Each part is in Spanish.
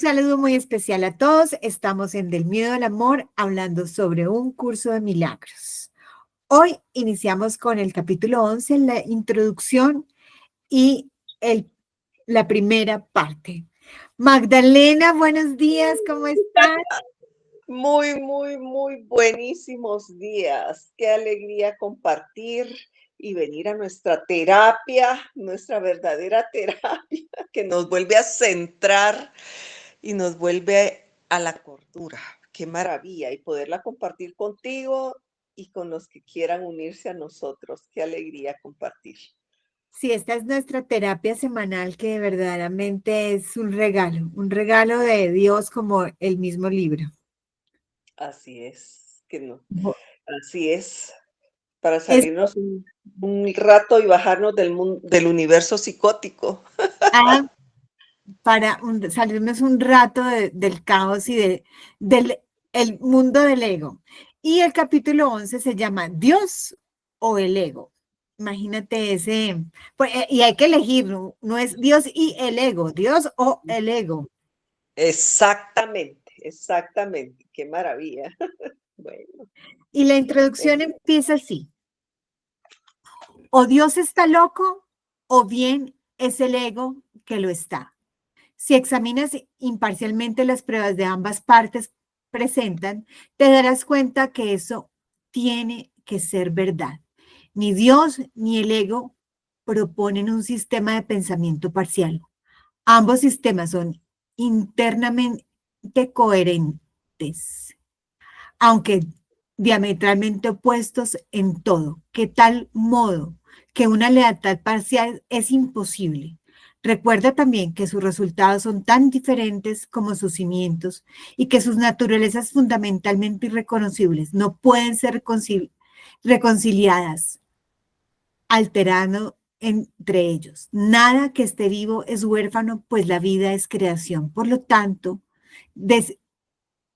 saludo muy especial a todos. Estamos en Del Miedo al Amor hablando sobre un curso de milagros. Hoy iniciamos con el capítulo 11, la introducción y la primera parte. Magdalena, buenos días, ¿cómo estás? Muy buenísimos días. Qué alegría compartir y venir a nuestra terapia, nuestra verdadera terapia, que nos vuelve a centrar y nos vuelve a la cordura. Qué maravilla. Y poderla compartir contigo y con los que quieran unirse a nosotros. Qué alegría compartir. Sí, esta es nuestra terapia semanal que verdaderamente es un regalo de Dios como el mismo libro. Así es, que no. Bo- Así es. Para Es salirnos un rato y bajarnos del universo psicótico. ah, para salirnos un rato del caos y del el mundo del ego. Y el capítulo 11 se llama Dios o el ego. Imagínate ese, pues, y hay que elegir, no es Dios y el ego, Dios o el ego. Exactamente. Qué maravilla. Bueno, Y la introducción empieza así. O Dios está loco o bien es el ego que lo está. Si examinas imparcialmente las pruebas de ambas partes presentan, te darás cuenta que eso tiene que ser verdad. Ni Dios ni el ego proponen un sistema de pensamiento parcial. Ambos sistemas son internamente coherentes, aunque diametralmente opuestos en todo, que tal modo que una lealtad parcial es imposible. Recuerda también que sus resultados son tan diferentes como sus cimientos y que sus naturalezas fundamentalmente irreconocibles no pueden ser reconciliadas, alterando entre ellos. Nada que esté vivo es huérfano, pues la vida es creación. Por lo tanto,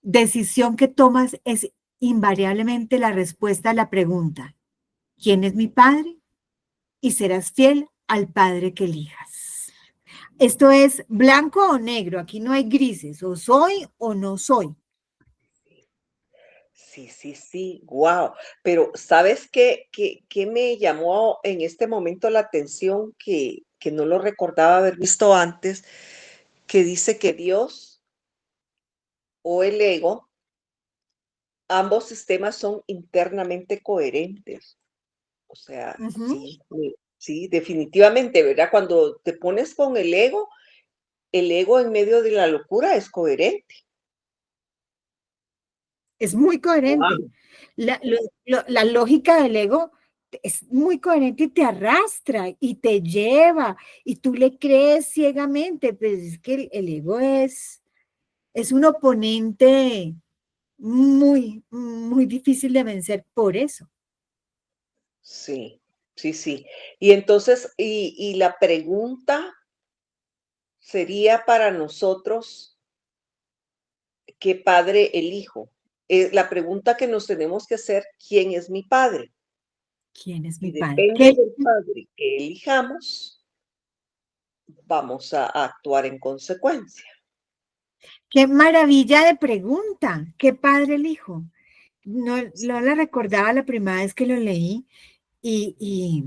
decisión que tomas es invariablemente la respuesta a la pregunta, ¿quién es mi padre? Y serás fiel al padre que elijas. Esto es blanco o negro, aquí no hay grises, o soy o no soy. sí, wow. Pero ¿sabes qué me llamó en este momento la atención que no lo recordaba haber visto antes? Que dice que Dios o el ego, ambos sistemas son internamente coherentes. O sea, Uh -huh. sí, definitivamente, ¿verdad? Cuando te pones con el ego en medio de la locura es coherente. Es muy coherente. Wow. La lógica del ego es muy coherente y te arrastra y te lleva y tú le crees ciegamente, pues es que el ego es un oponente muy difícil de vencer por eso. Sí. Y entonces, y la pregunta sería para nosotros, ¿qué padre elijo? La pregunta que nos tenemos que hacer, ¿quién es mi padre? ¿Quién es mi Y padre? depende del padre que elijamos, vamos a actuar en consecuencia. Qué maravilla de pregunta. ¿Qué padre el hijo? No la recordaba la primera vez que lo leí y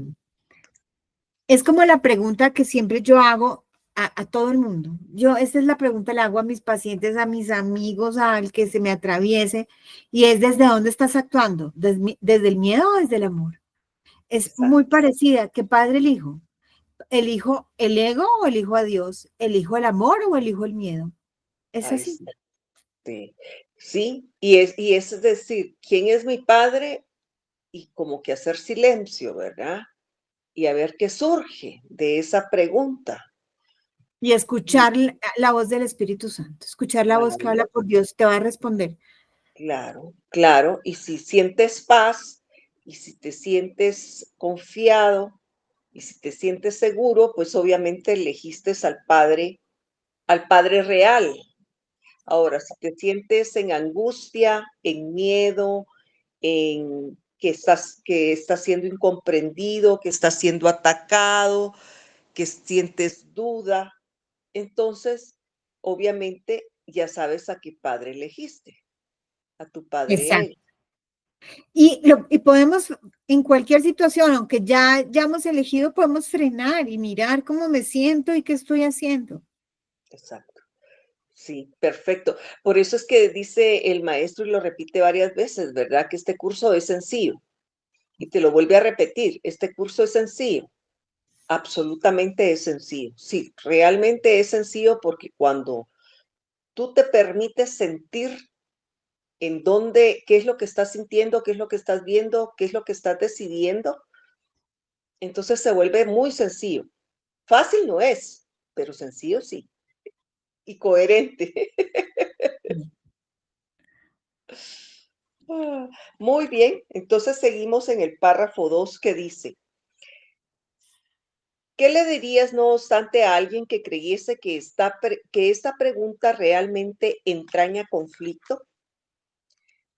es como la pregunta que siempre yo hago a todo el mundo. Esta es la pregunta que le hago a mis pacientes, a mis amigos, al que se me atraviese, y es ¿desde dónde estás actuando? ¿Desde el miedo o desde el amor? Es muy Exacto. parecida. ¿Qué padre el hijo? ¿Elijo el ego o elijo a Dios? ¿Elijo el amor o elijo el miedo? Es Ahí así. está. Sí, sí, y es decir, ¿quién es mi padre? Y como que hacer silencio, ¿verdad? Y a ver qué surge de esa pregunta. Y Y escuchar la voz del Espíritu Santo, escuchar la voz que habla claro, por Dios, te va a responder. claro. Y si sientes paz, y si te sientes confiado, y si te sientes seguro, pues obviamente elegiste al Padre real. Ahora, si te sientes en angustia, en miedo, en que estás siendo incomprendido, que estás siendo atacado, que sientes duda, entonces, obviamente, ya sabes a qué padre elegiste, a tu padre Exacto. ego. Y podemos, en cualquier situación, aunque ya hemos elegido, podemos frenar y mirar cómo me siento y qué estoy haciendo. Exacto. Sí, perfecto. Por eso es que dice el maestro y lo repite varias veces, ¿verdad? Que este curso es sencillo. Y te lo vuelve a repetir, este curso es sencillo. Absolutamente es sencillo. Sí, realmente es sencillo porque cuando tú te permites sentir en dónde, qué es lo que estás sintiendo, qué es lo que estás viendo, qué es lo que estás decidiendo, entonces se vuelve muy sencillo. Fácil no es, pero sencillo sí. Y coherente. Ah, muy bien, entonces seguimos en el párrafo 2 que dice, ¿qué le dirías no obstante a alguien que creyese que esta pregunta realmente entraña conflicto?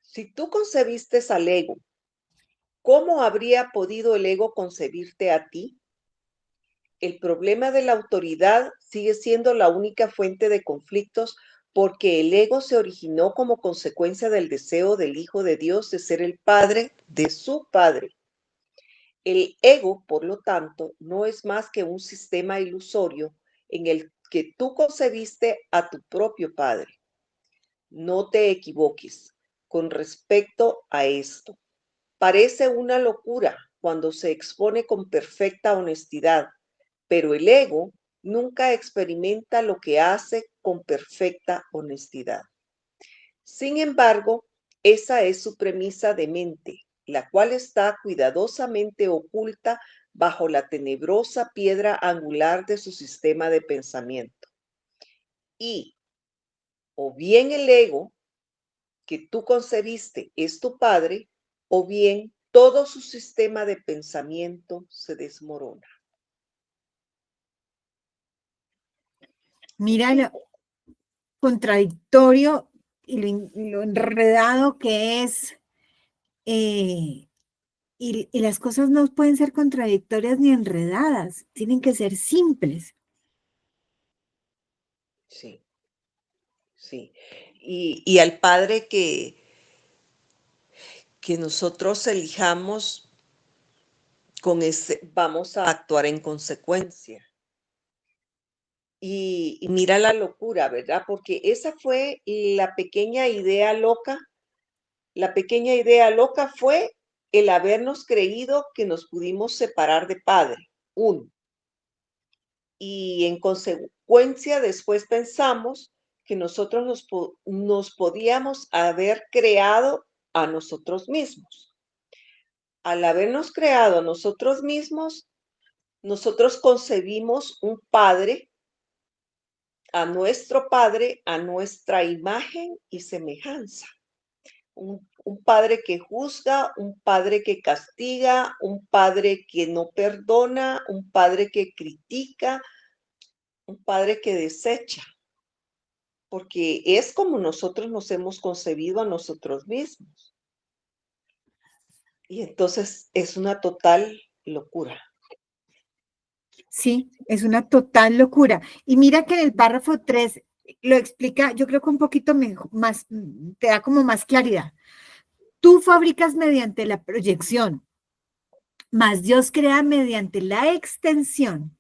Si tú concebiste al ego, ¿cómo habría podido el ego concebirte a ti? El problema de la autoridad sigue siendo la única fuente de conflictos porque el ego se originó como consecuencia del deseo del Hijo de Dios de ser el padre de su padre. El ego, por lo tanto, no es más que un sistema ilusorio en el que tú concebiste a tu propio padre. No te equivoques con respecto a esto. Parece una locura cuando se expone con perfecta honestidad, pero el ego nunca experimenta lo que hace con perfecta honestidad. Sin embargo, esa es su premisa de mente, la cual está cuidadosamente oculta bajo la tenebrosa piedra angular de su sistema de pensamiento. Y o bien el ego que tú concebiste es tu padre, o bien todo su sistema de pensamiento se desmorona. Mira lo contradictorio y lo enredado que es. eh, y las cosas no pueden ser contradictorias ni enredadas, tienen que ser simples. Sí, sí. Y al padre que nosotros elijamos, con ese, vamos a actuar en consecuencia. Y mira la locura, ¿verdad? Porque esa fue la pequeña idea loca. La pequeña idea loca fue el habernos creído que nos pudimos separar de padre. Uno. Y en consecuencia después pensamos que nosotros nos podíamos haber creado a nosotros mismos. Al habernos creado a nosotros mismos, nosotros concebimos un padre, a nuestra imagen y semejanza. Un padre que juzga, un padre que castiga, un padre que no perdona, un padre que critica, un padre que desecha, porque es como nosotros nos hemos concebido a nosotros mismos. Y entonces es una total locura. Sí, es una total locura. Y mira que en el párrafo 3 lo explica, yo creo que un poquito más, te da como más claridad. Tú fabricas mediante la proyección, mas Dios crea mediante la extensión.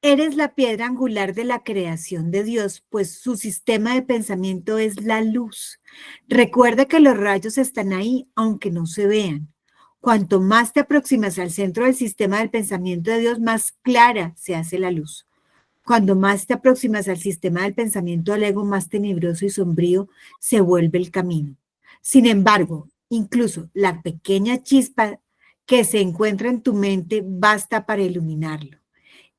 Eres la piedra angular de la creación de Dios, pues su sistema de pensamiento es la luz. Recuerda que los rayos están ahí, aunque no se vean. Cuanto más te aproximas al centro del sistema del pensamiento de Dios, más clara se hace la luz. Cuando más te aproximas al sistema del pensamiento del ego, más tenebroso y sombrío se vuelve el camino. Sin embargo, incluso la pequeña chispa que se encuentra en tu mente basta para iluminarlo.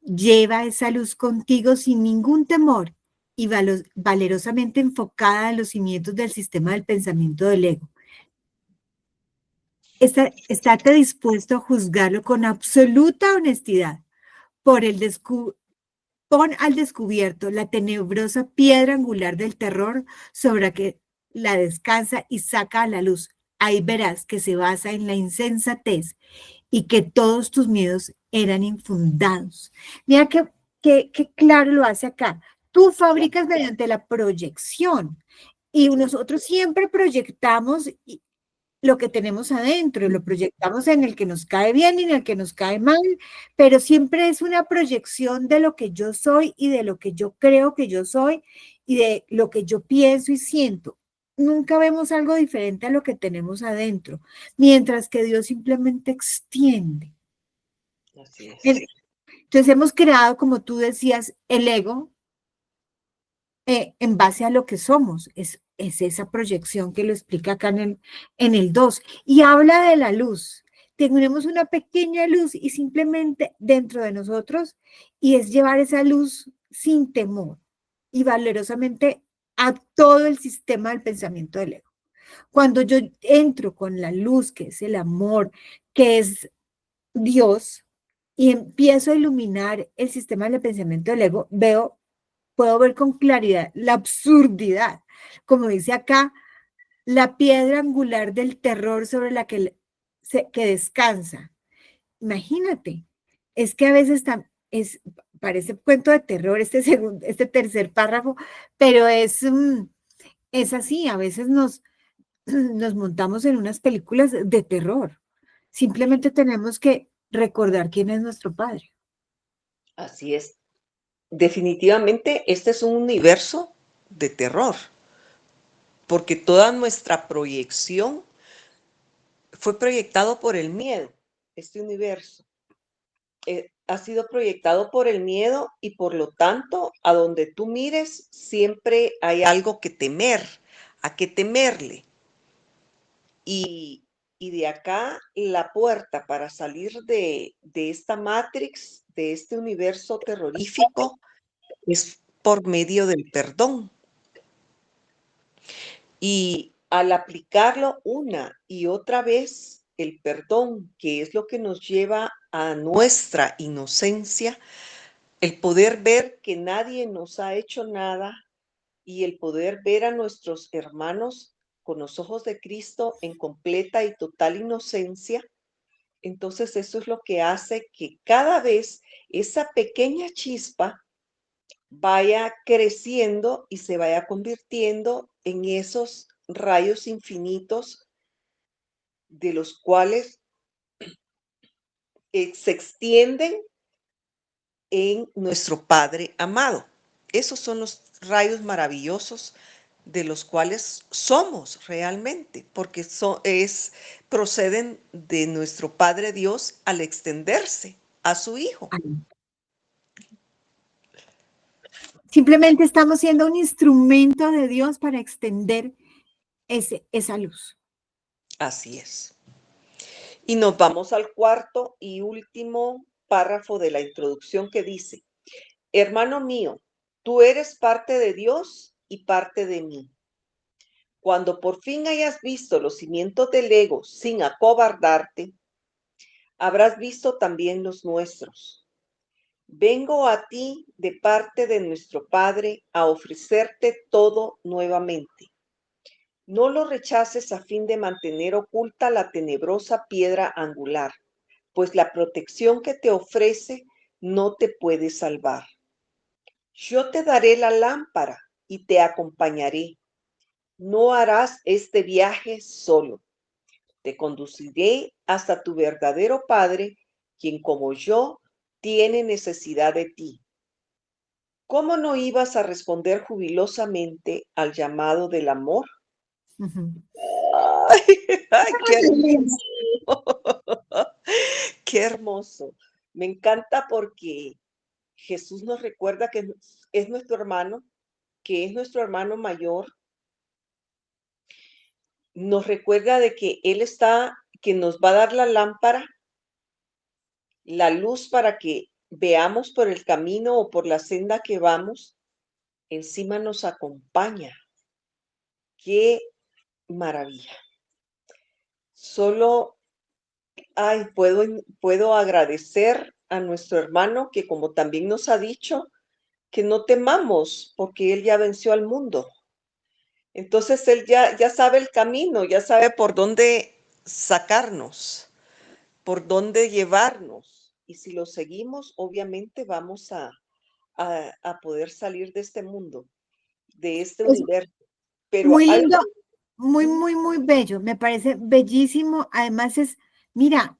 Lleva esa luz contigo sin ningún temor y valerosamente enfocada en los cimientos del sistema del pensamiento del ego. Estate dispuesto a juzgarlo con absoluta honestidad. Por el Pon al descubierto la tenebrosa piedra angular del terror sobre la que la descansa y saca a la luz. Ahí verás que se basa en la insensatez y que todos tus miedos eran infundados. Mira qué claro lo hace acá. Tú fabricas mediante la proyección y nosotros siempre proyectamos lo que tenemos adentro, lo proyectamos en el que nos cae bien y en el que nos cae mal, pero siempre es una proyección de lo que yo soy y de lo que yo creo que yo soy y de lo que yo pienso y siento. Nunca vemos algo diferente a lo que tenemos adentro, mientras que Dios simplemente extiende. Así es. Entonces hemos creado, como tú decías, el ego en base a lo que somos. Es esa proyección que lo explica acá en el 2. Y habla de la luz. Tenemos una pequeña luz y simplemente dentro de nosotros, y es llevar esa luz sin temor y valerosamente a todo el sistema del pensamiento del ego. Cuando yo entro con la luz, que es el amor, que es Dios, y empiezo a iluminar el sistema del pensamiento del ego, puedo ver con claridad la absurdidad. Como dice acá, la piedra angular del terror sobre la que descansa. Imagínate, es que a veces parece cuento de terror este tercer párrafo, pero es así, a veces nos montamos en unas películas de terror. Simplemente tenemos que recordar quién es nuestro Padre. Así es. Definitivamente este es un universo de terror, porque toda nuestra proyección fue proyectado por el miedo. Este universo ha sido proyectado por el miedo y por lo tanto, a donde tú mires, siempre hay algo que temer, a qué temerle. Y de acá la puerta para salir de esta Matrix, de este universo terrorífico, es por medio del perdón. Y al aplicarlo una y otra vez, el perdón, que es lo que nos lleva a nuestra inocencia, el poder ver que nadie nos ha hecho nada y el poder ver a nuestros hermanos con los ojos de Cristo en completa y total inocencia, entonces eso es lo que hace que cada vez esa pequeña chispa vaya creciendo y se vaya convirtiendo en esos rayos infinitos de los cuales se extienden en nuestro Padre amado. Esos son los rayos maravillosos de los cuales somos realmente, porque proceden de nuestro Padre Dios al extenderse a su Hijo. Simplemente estamos siendo un instrumento de Dios para extender esa luz. Así es. Y nos vamos al cuarto y último párrafo de la introducción que dice: hermano mío, tú eres parte de Dios y parte de mí. Cuando por fin hayas visto los cimientos del ego sin acobardarte, habrás visto también los nuestros. Vengo a ti de parte de nuestro Padre a ofrecerte todo nuevamente. No lo rechaces a fin de mantener oculta la tenebrosa piedra angular, pues la protección que te ofrece no te puede salvar. Yo te daré la lámpara y te acompañaré. No harás este viaje solo. Te conduciré hasta tu verdadero Padre, quien como yo tiene necesidad de ti. ¿Cómo no ibas a responder jubilosamente al llamado del amor? Ay, ay, qué hermoso. Qué hermoso. Me encanta porque Jesús nos recuerda que es nuestro hermano, que es nuestro hermano mayor. Nos recuerda de que que nos va a dar la lámpara, la luz para que veamos por el camino o por la senda que vamos. Encima nos acompaña. Qué maravilla. Solo, puedo agradecer a nuestro hermano que, como también nos ha dicho, que no temamos porque él ya venció al mundo. Entonces él ya sabe el camino, ya sabe por dónde sacarnos, por dónde llevarnos. Y si lo seguimos, obviamente vamos a poder salir de este mundo, de este Es universo. Pero muy algo, lindo, muy, ujú, muy, muy bello. Me parece bellísimo. Además mira,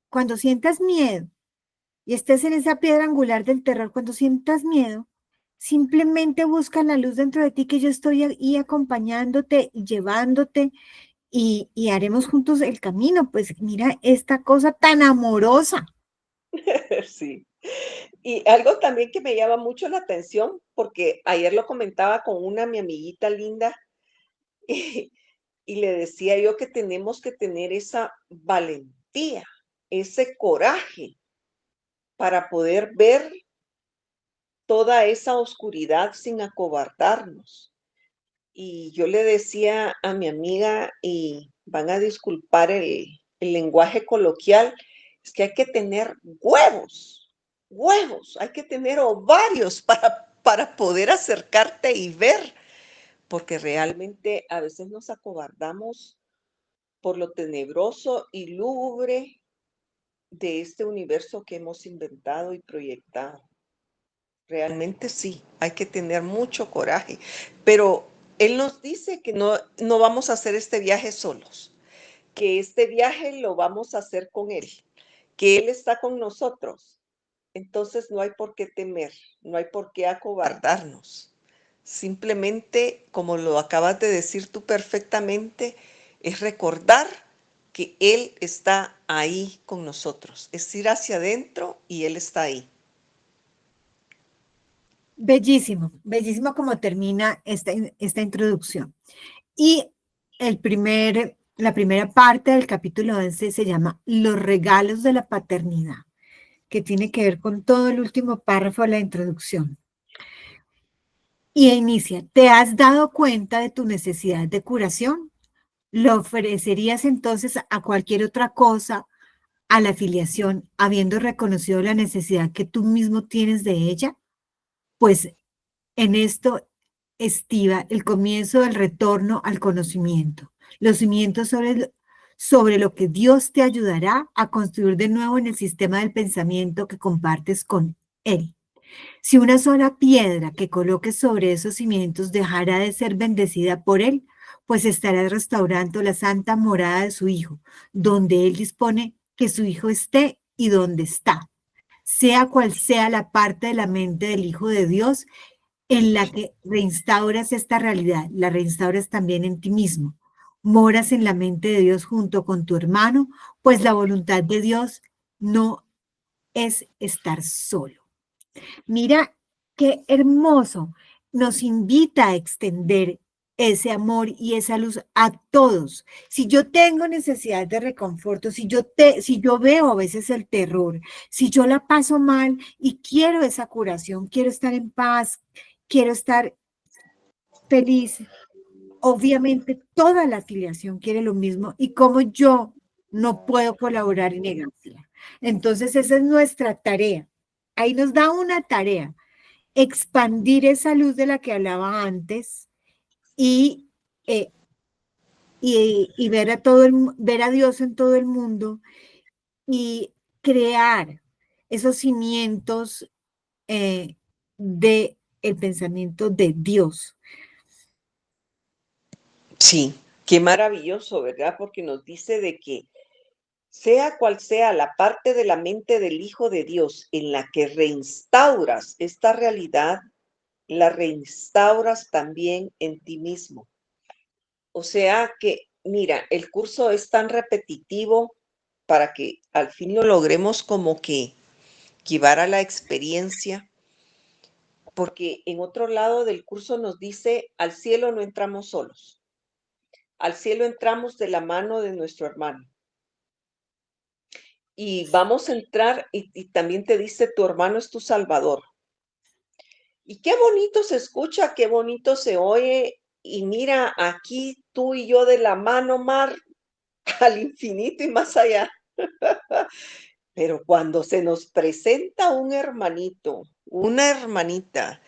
cuando sientas miedo y estés en esa piedra angular del terror, cuando sientas miedo, simplemente busca la luz dentro de ti, que yo estoy ahí acompañándote y llevándote y haremos juntos el camino. Pues mira esta cosa tan amorosa. sí. Y algo también que me llama mucho la atención, porque ayer lo comentaba con mi amiguita linda, y, y le decía yo que tenemos que tener esa valentía, ese coraje para poder ver toda esa oscuridad sin acobardarnos. Y yo le decía a mi amiga, y van a disculpar el lenguaje coloquial, es que hay que tener huevos, huevos, hay que tener ovarios para poder acercarte y ver, porque realmente a veces nos acobardamos por lo tenebroso y lúgubre de este universo que hemos inventado y proyectado. Realmente sí, hay que tener mucho coraje, pero él nos dice que no vamos a hacer este viaje solos, que este viaje lo vamos a hacer con él, que él está con nosotros. Entonces no hay por qué temer, no hay por qué acobardarnos. Simplemente, como lo acabas de decir tú perfectamente, es recordar que él está ahí con nosotros, es ir hacia adentro y él está ahí. Bellísimo, bellísimo como termina esta introducción. Y la primera parte del capítulo 11 se llama Los regalos de la paternidad, que tiene que ver con todo el último párrafo de la introducción. Y inicia, ¿te has dado cuenta de tu necesidad de curación? ¿Lo ofrecerías entonces a cualquier otra cosa, a la afiliación, habiendo reconocido la necesidad que tú mismo tienes de ella? Pues en esto estiva el comienzo del retorno al conocimiento, los cimientos sobre lo que Dios te ayudará a construir de nuevo en el sistema del pensamiento que compartes con Él. Si una sola piedra que coloques sobre esos cimientos dejará de ser bendecida por Él, pues estará restaurando la santa morada de su Hijo, donde Él dispone que su Hijo esté y donde está. Sea cual sea la parte de la mente del Hijo de Dios en la que reinstauras esta realidad, la reinstauras también en ti mismo. Moras en la mente de Dios junto con tu hermano, pues la voluntad de Dios no es estar solo. Mira qué hermoso. Nos invita a extender ese amor y esa luz a todos. Si yo tengo necesidad de reconforto, si yo veo a veces el terror, si yo la paso mal y quiero esa curación, quiero estar en paz, quiero estar feliz, obviamente toda la afiliación quiere lo mismo y como yo no puedo colaborar y negársela. Entonces esa es nuestra tarea. Ahí nos da una tarea, expandir esa luz de la que hablaba antes y, eh, y ver ver a Dios en todo el mundo y crear esos cimientos de el pensamiento de Dios. Sí, qué maravilloso, ¿verdad? Porque nos dice de que sea cual sea la parte de la mente del Hijo de Dios en la que reinstauras esta realidad, la reinstauras también en ti mismo. O sea que, mira, el curso es tan repetitivo para que al fin lo logremos como que llevar a la experiencia, porque en otro lado del curso nos dice, al cielo no entramos solos, al cielo entramos de la mano de nuestro hermano. Y vamos a entrar y también te dice, tu hermano es tu salvador. Y qué bonito se escucha, qué bonito se oye. Y mira, aquí tú y yo de la mano, Mar, al infinito y más allá. Pero cuando se nos presenta un hermanito, una hermanita,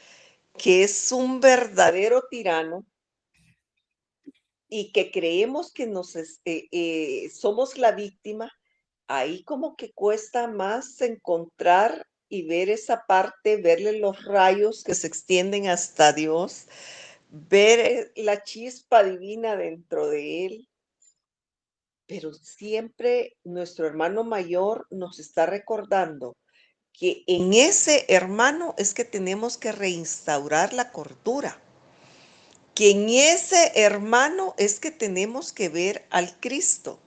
que es un verdadero tirano y que creemos que somos la víctima, ahí como que cuesta más encontrar y ver esa parte, verle los rayos que se extienden hasta Dios, ver la chispa divina dentro de él. Pero siempre nuestro hermano mayor nos está recordando que en ese hermano es que tenemos que reinstaurar la cordura, que en ese hermano es que tenemos que ver al Cristo,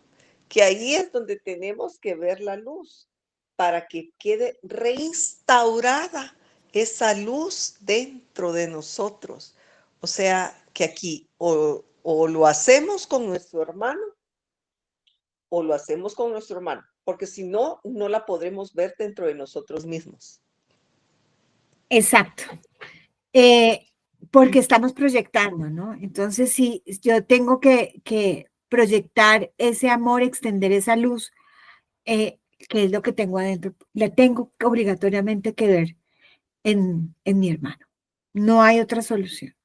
que ahí es donde tenemos que ver la luz, para que quede reinstaurada esa luz dentro de nosotros. O sea, que aquí o lo hacemos con nuestro hermano o lo hacemos con nuestro hermano, porque si no, no la podremos ver dentro de nosotros mismos. Exacto. Eh, Porque estamos proyectando, ¿no? Entonces, si yo tengo que proyectar ese amor, extender esa luz, que es lo que tengo adentro, la tengo obligatoriamente que ver en mi hermano. No hay otra solución.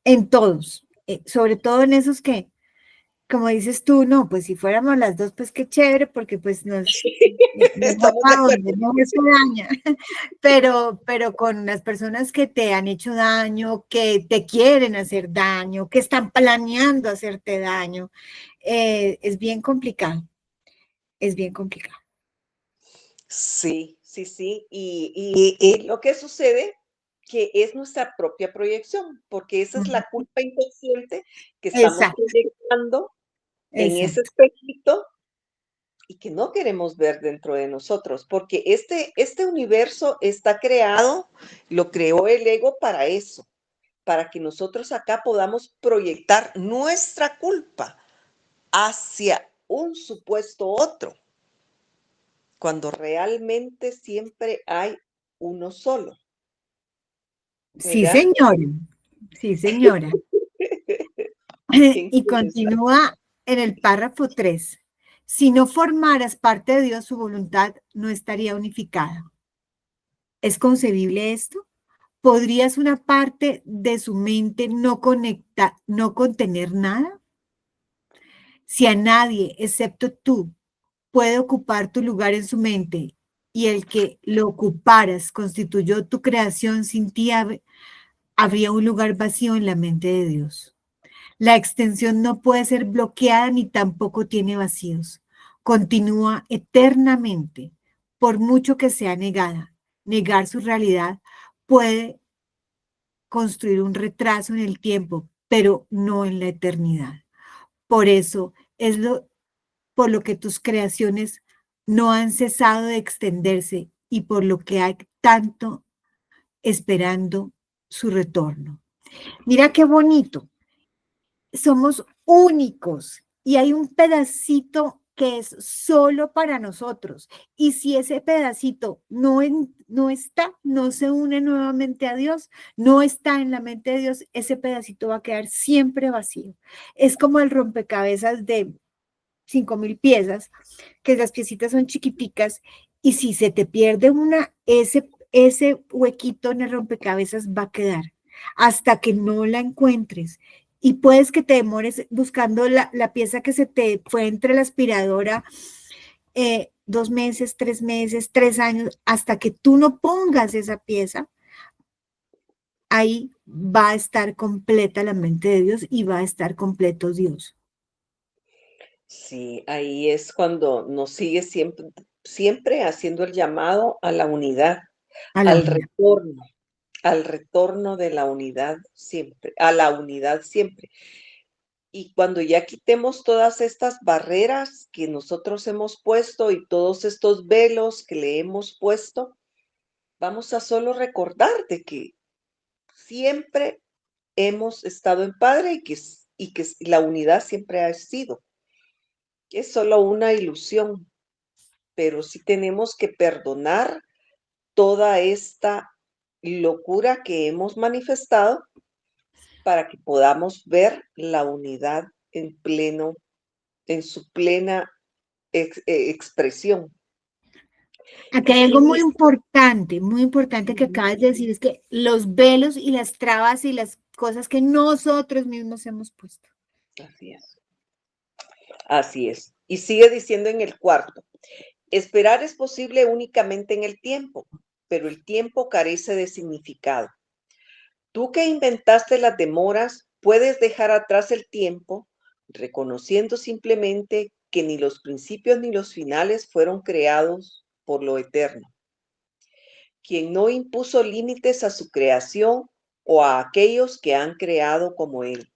En todos, sobre todo en esos que, como dices tú, no, pues si fuéramos las dos, pues qué chévere, porque pues nos vamos Estamos de a acuerdo. donde no se daña, pero con las personas que te han hecho daño, que te quieren hacer daño, que están planeando hacerte daño, es bien complicado, es bien complicado. Sí, sí, sí. Y lo que sucede que es nuestra propia proyección, porque esa es Ujú. la culpa inconsciente que estamos Exacto, proyectando en ese exacto. espejito y que no queremos ver dentro de nosotros, porque este universo está creado, lo creó el ego para eso, para que nosotros acá podamos proyectar nuestra culpa hacia un supuesto otro, cuando realmente siempre hay uno solo, Sí, ¿verdad? señora, sí, señora. Qué Y interesante. continúa en el párrafo 3. Si no formaras parte de Dios, su voluntad no estaría unificada. ¿Es concebible esto? ¿Podrías una parte de su mente no contener nada? Si a nadie, excepto tú, puede ocupar tu lugar en su mente y el que lo ocuparas constituyó tu creación sin ti, habría un lugar vacío en la mente de Dios. La extensión no puede ser bloqueada ni tampoco tiene vacíos. Continúa eternamente, por mucho que sea negada. Negar su realidad puede construir un retraso en el tiempo, pero no en la eternidad. Por eso es por lo que tus creaciones no han cesado de extenderse y por lo que hay tanto esperando su retorno. Mira qué bonito. Somos únicos y hay un pedacito que es solo para nosotros. Y si ese pedacito no está, no se une nuevamente a Dios, no está en la mente de Dios, ese pedacito va a quedar siempre vacío. Es como el rompecabezas de 5.000 piezas, que las piecitas son chiquiticas, y si se te pierde ese huequito en el rompecabezas va a quedar hasta que no la encuentres. Y puedes que te demores buscando la pieza que se te fue entre la aspiradora 2 meses, 3 meses, 3 años, hasta que tú no pongas esa pieza, ahí va a estar completa la mente de Dios y va a estar completo Dios. Sí, ahí es cuando nos sigue siempre, siempre haciendo el llamado a la unidad, A la al unidad. retorno, al retorno de la unidad siempre, a la unidad siempre. Y cuando ya quitemos todas estas barreras que nosotros hemos puesto y todos estos velos que le hemos puesto, vamos a solo recordar de que siempre hemos estado en Padre y que la unidad siempre ha sido. Es solo una ilusión, pero sí tenemos que perdonar toda esta locura que hemos manifestado para que podamos ver la unidad en pleno, en su plena expresión. Aquí Y hay algo sí, muy importante que ujú, acabas de decir, es que los velos y las trabas y las cosas que nosotros mismos hemos puesto. así es, así es. Y sigue diciendo en el cuarto, esperar es posible únicamente en el tiempo. pero el tiempo carece de significado. Tú que inventaste las demoras, puedes dejar atrás el tiempo, reconociendo simplemente que ni los principios ni los finales fueron creados por lo eterno, quien no impuso límites a su creación o a aquellos que han creado como él.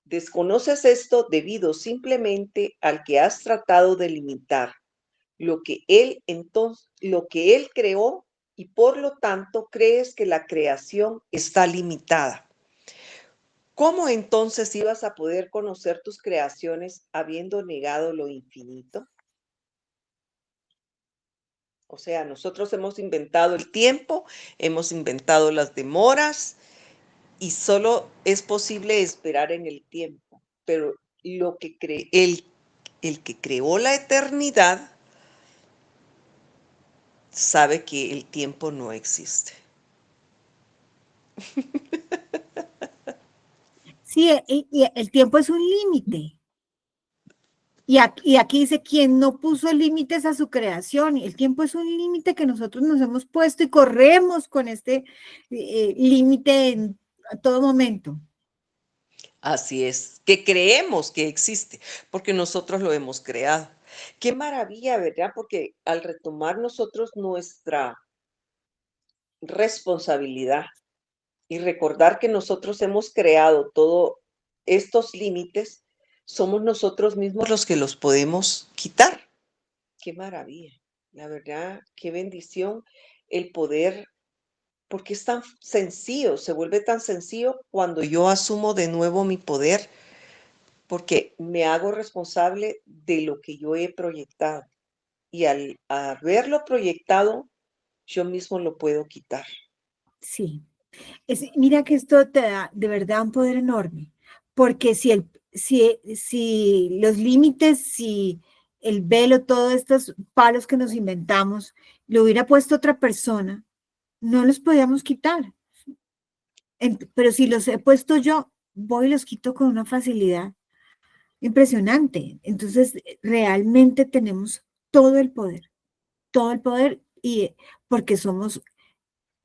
Desconoces esto debido simplemente al que has tratado de limitar lo que él creó, y por lo tanto crees que la creación está limitada. ¿Cómo entonces ibas a poder conocer tus creaciones habiendo negado lo infinito? O sea, nosotros hemos inventado el tiempo, hemos inventado las demoras y solo es posible esperar en el tiempo. Pero el que creó la eternidad sabe que el tiempo no existe. Sí, y el tiempo es un límite. Y aquí dice, quien no puso límites a su creación, el tiempo es un límite que nosotros nos hemos puesto y corremos con este límite en a todo momento. Así es, que creemos que existe, porque nosotros lo hemos creado. Qué maravilla, ¿verdad? Porque al retomar nosotros nuestra responsabilidad y recordar que nosotros hemos creado todos estos límites, somos nosotros mismos los que los podemos quitar. Qué maravilla, la verdad, qué bendición el poder, porque es tan sencillo, se vuelve tan sencillo cuando yo asumo de nuevo mi poder, porque me hago responsable de lo que yo he proyectado, y al haberlo proyectado, yo mismo lo puedo quitar. Sí. Mira que esto te da de verdad un poder enorme, porque si los límites, si el velo, todos estos palos que nos inventamos, lo hubiera puesto otra persona, no los podíamos quitar. Pero si los he puesto yo, voy y los quito con una facilidad impresionante. Entonces, realmente tenemos todo el poder, y porque somos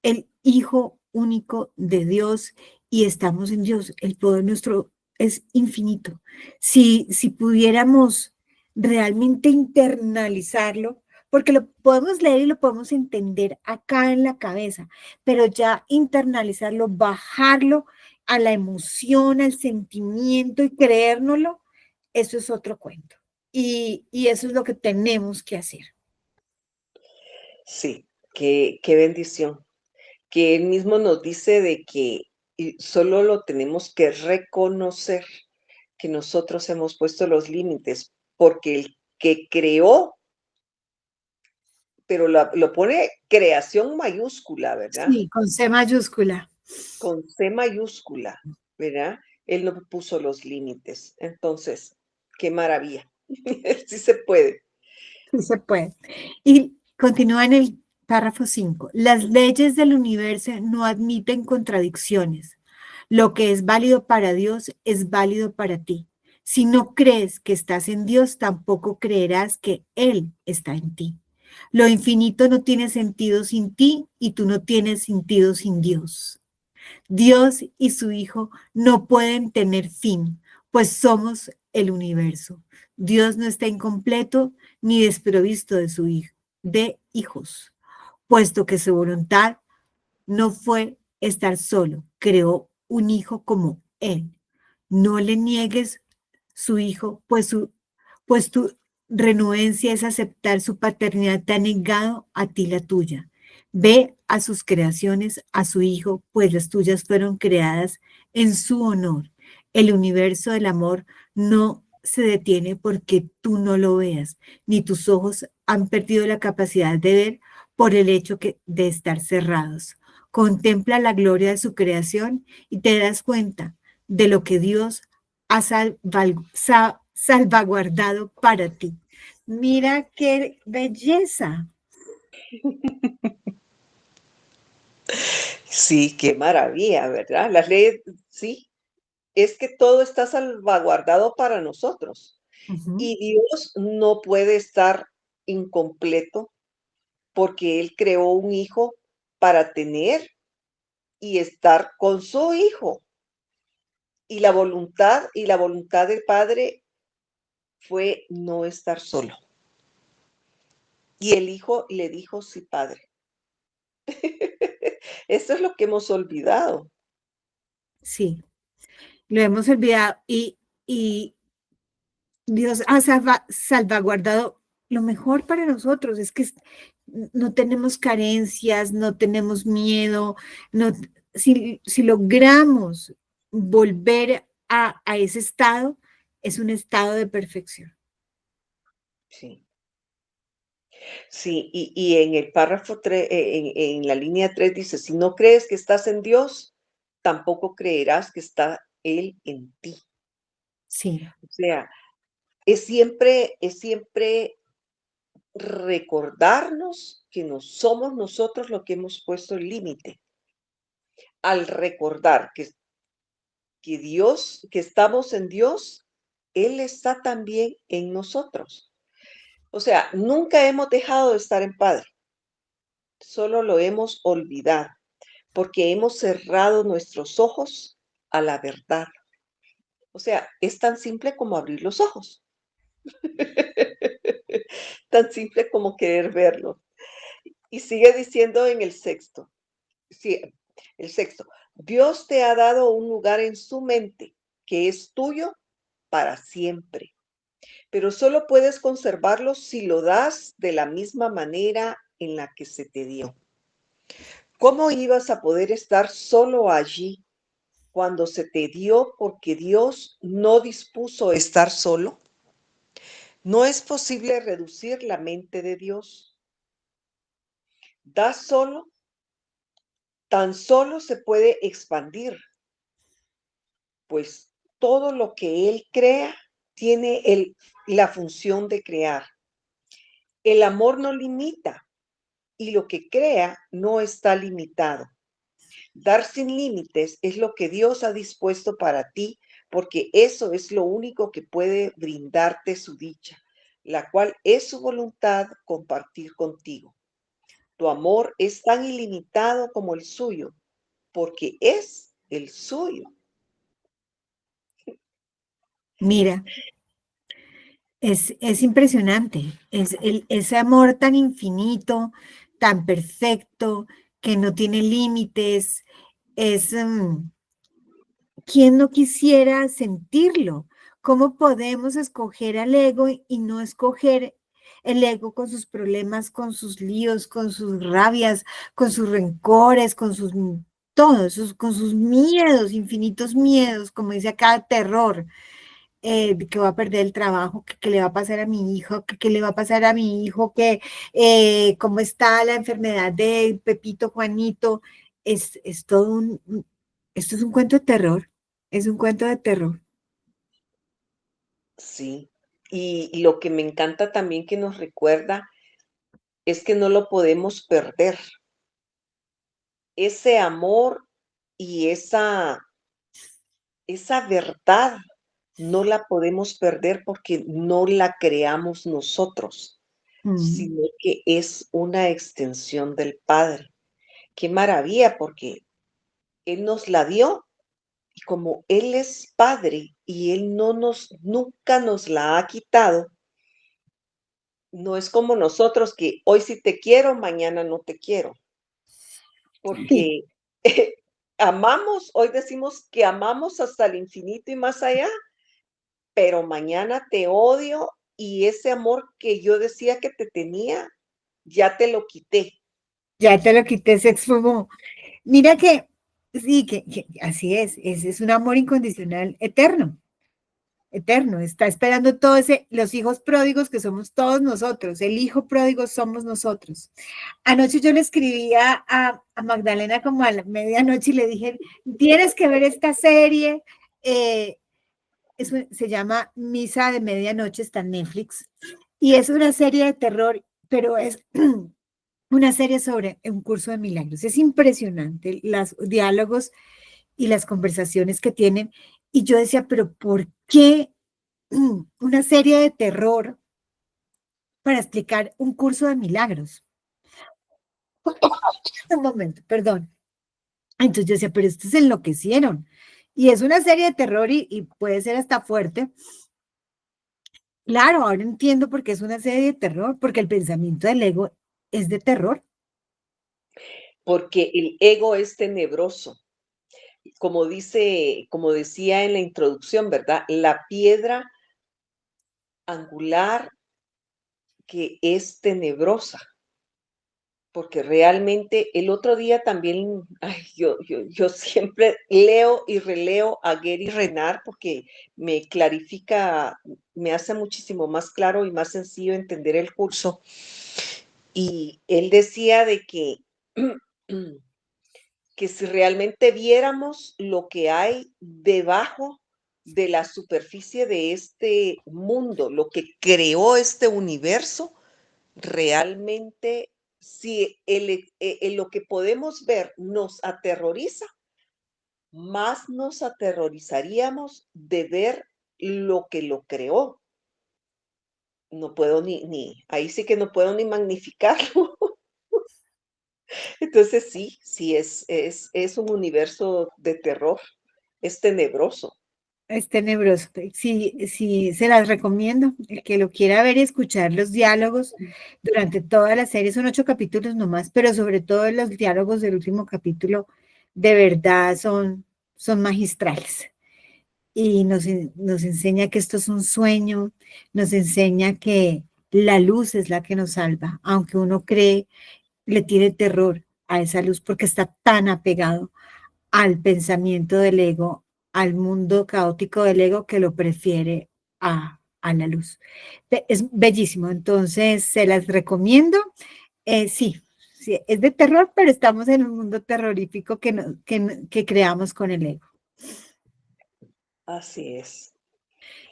el Hijo único de Dios y estamos en Dios. El poder nuestro es infinito. Si pudiéramos realmente internalizarlo, porque lo podemos leer y lo podemos entender acá en la cabeza, pero ya internalizarlo, bajarlo a la emoción, al sentimiento y creérnoslo, eso es otro cuento. Y eso es lo que tenemos que hacer. Sí, qué bendición. Que él mismo nos dice de que solo lo tenemos que reconocer, que nosotros hemos puesto los límites, porque el que creó, pero lo pone creación mayúscula, ¿verdad? Sí, con C mayúscula. Con C mayúscula, ¿verdad? Él no puso los límites. Entonces, qué maravilla. Sí se puede. Sí se puede. Y continúa en el párrafo 5. Las leyes del universo no admiten contradicciones. Lo que es válido para Dios es válido para ti. Si no crees que estás en Dios, tampoco creerás que Él está en ti. Lo infinito no tiene sentido sin ti y tú no tienes sentido sin Dios. Dios y su Hijo no pueden tener fin, pues somos el universo. Dios no está incompleto ni desprovisto de su hijo, de hijos, puesto que su voluntad no fue estar solo, creó un hijo como él. No le niegues su hijo, pues tu renuencia es aceptar su paternidad, te ha negado a ti la tuya. Ve a sus creaciones, a su hijo, pues las tuyas fueron creadas en su honor. El universo del amor no se detiene porque tú no lo veas, ni tus ojos han perdido la capacidad de ver por el hecho de estar cerrados. Contempla la gloria de su creación y te das cuenta de lo que Dios ha salvaguardado para ti. Mira qué belleza. Sí, qué maravilla, ¿verdad? Las leyes, sí, es que todo está salvaguardado para nosotros. Ujú. Y Dios no puede estar incompleto porque Él creó un hijo para tener y estar con su hijo. Y la voluntad del Padre fue no estar solo. Y el hijo le dijo, sí, Padre. Esto es lo que hemos olvidado. Sí, lo hemos olvidado y Dios ha salvaguardado lo mejor para nosotros. Es que no tenemos carencias, no tenemos miedo. No, si logramos volver a ese estado, es un estado de perfección. Sí. Sí, y en el párrafo 3, en la línea 3 dice, si no crees que estás en Dios, tampoco creerás que está Él en ti. Sí, O sea, es siempre recordarnos que no somos nosotros los que hemos puesto el límite. Al recordar que Dios, que estamos en Dios, Él está también en nosotros. O sea, nunca hemos dejado de estar en Padre, solo lo hemos olvidado, porque hemos cerrado nuestros ojos a la verdad. O sea, es tan simple como abrir los ojos, tan simple como querer verlo. Y sigue diciendo en el sexto, sí, el sexto, Dios te ha dado un lugar en su mente que es tuyo para siempre, pero solo puedes conservarlo si lo das de la misma manera en la que se te dio. ¿Cómo ibas a poder estar solo allí cuando se te dio porque Dios no dispuso estar solo? No es posible reducir la mente de Dios. Da solo, tan solo se puede expandir, pues todo lo que Él crea tiene la función de crear. El amor no limita y lo que crea no está limitado. Dar sin límites es lo que Dios ha dispuesto para ti, porque eso es lo único que puede brindarte su dicha, la cual es su voluntad compartir contigo. Tu amor es tan ilimitado como el suyo, porque es el suyo. mira, es impresionante. Ese amor tan infinito, tan perfecto, que no tiene límites. Es, ¿quién no quisiera sentirlo? ¿Cómo podemos escoger al ego y no escoger el ego con sus problemas, con sus líos, con sus rabias, con sus rencores, con sus todos, con sus miedos, infinitos miedos, como dice acá, terror, de que va a perder el trabajo, que le va a pasar a mi hijo, que le va a pasar a mi hijo, que cómo está la enfermedad de Pepito, Juanito, es todo esto es un cuento de terror, es un cuento de terror. Sí. Y lo que me encanta también que nos recuerda es que no lo podemos perder. Ese amor y esa verdad no la podemos perder porque no la creamos nosotros, Mm, sino que es una extensión del Padre. Qué maravilla, porque Él nos la dio y como Él es Padre y Él nunca nos la ha quitado, no es como nosotros que hoy sí te quiero, mañana no te quiero, sí, porque amamos, hoy decimos que amamos hasta el infinito y más allá, pero mañana te odio y ese amor que yo decía que te tenía, ya te lo quité. ya te lo quité, se esfumó. Mira que, sí, que así es un amor incondicional eterno. Eterno, está esperando todo ese, los hijos pródigos que somos todos nosotros, el hijo pródigo somos nosotros. Anoche yo le escribí a Magdalena como a la medianoche y le dije, tienes que ver esta serie, eh, se llama Misa de Medianoche, está en Netflix, y es una serie de terror, pero es una serie sobre un curso de milagros. Es impresionante los diálogos y las conversaciones que tienen. Y yo decía, pero ¿por qué una serie de terror para explicar un curso de milagros? Un momento, perdón. Entonces yo decía, pero estos se enloquecieron. Y es una serie de terror y puede ser hasta fuerte. Claro, ahora entiendo por qué es una serie de terror, porque el pensamiento del ego es de terror. porque el ego es tenebroso. Como decía en la introducción, ¿verdad? La piedra angular que es tenebrosa, porque realmente el otro día también, ay, yo siempre leo y releo a Gary Renard porque me clarifica, me hace muchísimo más claro y más sencillo entender el curso. Y él decía de que si realmente viéramos lo que hay debajo de la superficie de este mundo, lo que creó este universo, realmente si lo que podemos ver nos aterroriza, más nos aterrorizaríamos de ver lo que lo creó. No puedo ahí sí que no puedo ni magnificarlo. Entonces sí, es un universo de terror, es tenebroso. Es tenebroso. Sí, sí, se las recomiendo. El que lo quiera ver y escuchar los diálogos durante toda la serie, son 8 capítulos nomás, pero sobre todo los diálogos del último capítulo, de verdad son magistrales. Y nos enseña que esto es un sueño, nos enseña que la luz es la que nos salva, aunque uno cree, le tiene terror a esa luz porque está tan apegado al pensamiento del ego, al mundo caótico del ego que lo prefiere a la luz. Es bellísimo, entonces se las recomiendo. Sí, sí, es de terror, pero estamos en un mundo terrorífico que creamos con el ego. Así es.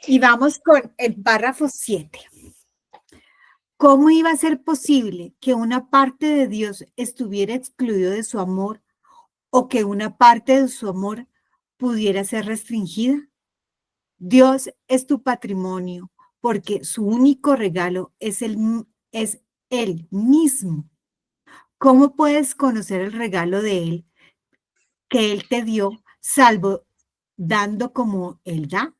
Y vamos con el párrafo 7. ¿Cómo iba a ser posible que una parte de Dios estuviera excluido de su amor o que una parte de su amor pudiera ser restringida? Dios es tu patrimonio porque su único regalo es Él mismo. ¿Cómo puedes conocer el regalo de Él que Él te dio, salvo dando como Él da?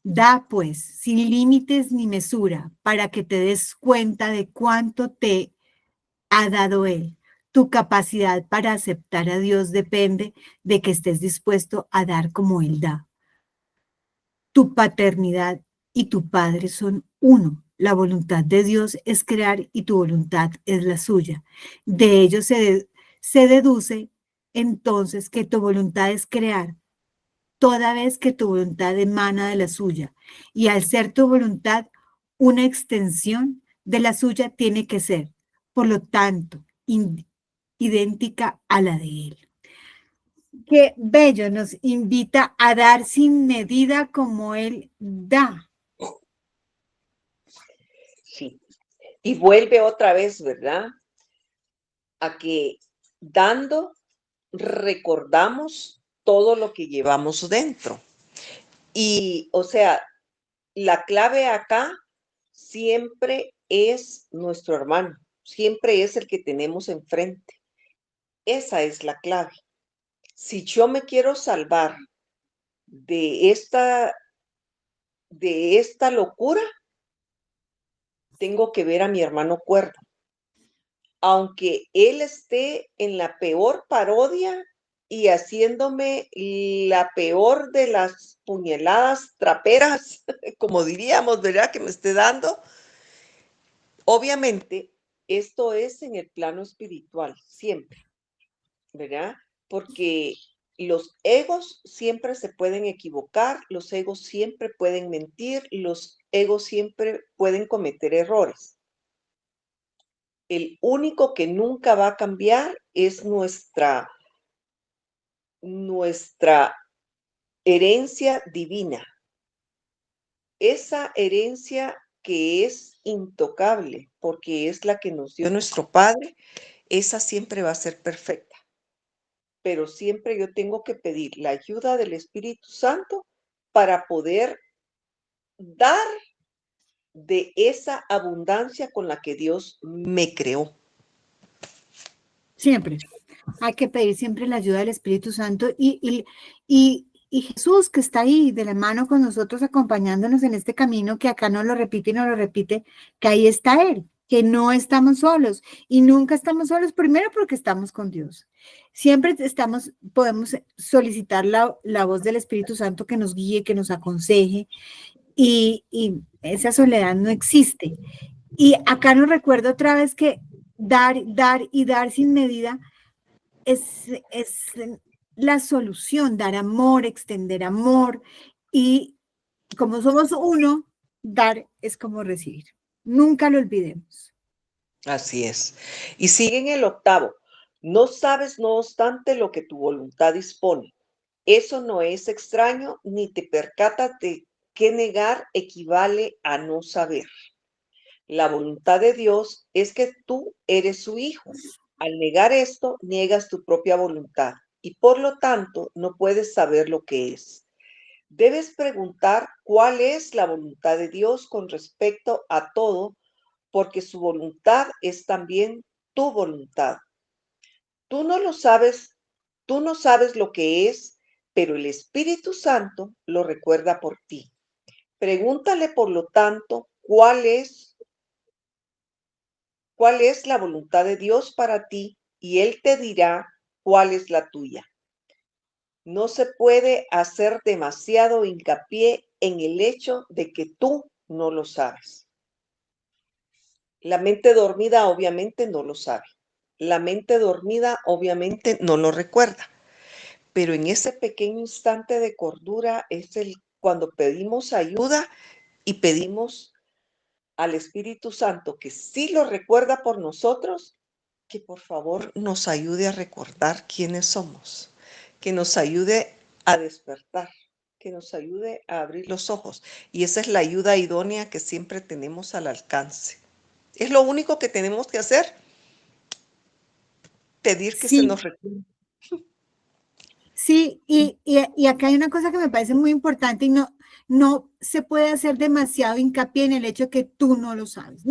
Da pues, sin límites ni mesura, para que te des cuenta de cuánto te ha dado Él. Tu capacidad para aceptar a Dios depende de que estés dispuesto a dar como Él da. Tu paternidad y tu Padre son uno. La voluntad de Dios es crear y tu voluntad es la suya. De ello se deduce entonces que tu voluntad es crear, toda vez que tu voluntad emana de la suya. Y al ser tu voluntad una extensión de la suya, tiene que ser, por lo tanto, idéntica a la de Él. Qué bello, nos invita a dar sin medida como Él da. Sí. Y vuelve otra vez, ¿verdad? A que dando recordamos todo lo que llevamos dentro. Y, o sea, la clave acá siempre es nuestro hermano, siempre es el que tenemos enfrente. Esa es la clave. Si yo me quiero salvar de esta locura, tengo que ver a mi hermano cuerdo. Aunque él esté en la peor parodia y haciéndome la peor de las puñaladas traperas, como diríamos, ¿verdad? Que me esté dando. Obviamente, esto es en el plano espiritual, siempre, ¿verdad? Porque los egos siempre se pueden equivocar, los egos siempre pueden mentir, los egos siempre pueden cometer errores. El único que nunca va a cambiar es nuestra herencia divina. Esa herencia que es intocable, porque es la que nos dio nuestro Padre, esa siempre va a ser perfecta. Pero siempre yo tengo que pedir la ayuda del Espíritu Santo para poder dar de esa abundancia con la que Dios me creó. Siempre. Hay que pedir siempre la ayuda del Espíritu Santo y Jesús que está ahí de la mano con nosotros acompañándonos en este camino que acá nos lo repite y nos lo repite, que ahí está Él, que no estamos solos y nunca estamos solos, primero porque estamos con Dios. Siempre podemos solicitar la voz del Espíritu Santo que nos guíe, que nos aconseje y esa soledad no existe. Y acá nos recuerdo otra vez que dar, dar y dar sin medida es la solución, dar amor, extender amor y como somos uno, dar es como recibir. Nunca lo olvidemos. Así es. Y sigue en el 8. No sabes, no obstante, lo que tu voluntad dispone. Eso no es extraño, ni te percatas de que negar equivale a no saber. La voluntad de Dios es que tú eres su hijo. Al negar esto, niegas tu propia voluntad y por lo tanto no puedes saber lo que es. Debes preguntar cuál es la voluntad de Dios con respecto a todo, porque su voluntad es también tu voluntad. Tú no lo sabes, tú no sabes lo que es, pero el Espíritu Santo lo recuerda por ti. Pregúntale, por lo tanto, cuál es la voluntad de Dios para ti y Él te dirá cuál es la tuya. No se puede hacer demasiado hincapié en el hecho de que tú no lo sabes. La mente dormida obviamente no lo sabe. La mente dormida obviamente no lo recuerda. Pero en ese pequeño instante de cordura es cuando pedimos ayuda y pedimos al Espíritu Santo, que sí lo recuerda por nosotros, que por favor nos ayude a recordar quiénes somos, que nos ayude a despertar, que nos ayude a abrir los ojos. Y esa es la ayuda idónea que siempre tenemos al alcance. Es lo único que tenemos que hacer, pedir que se Sí, nos recuerde. sí, y acá hay una cosa que me parece muy importante y no se puede hacer demasiado hincapié en el hecho que tú no lo sabes.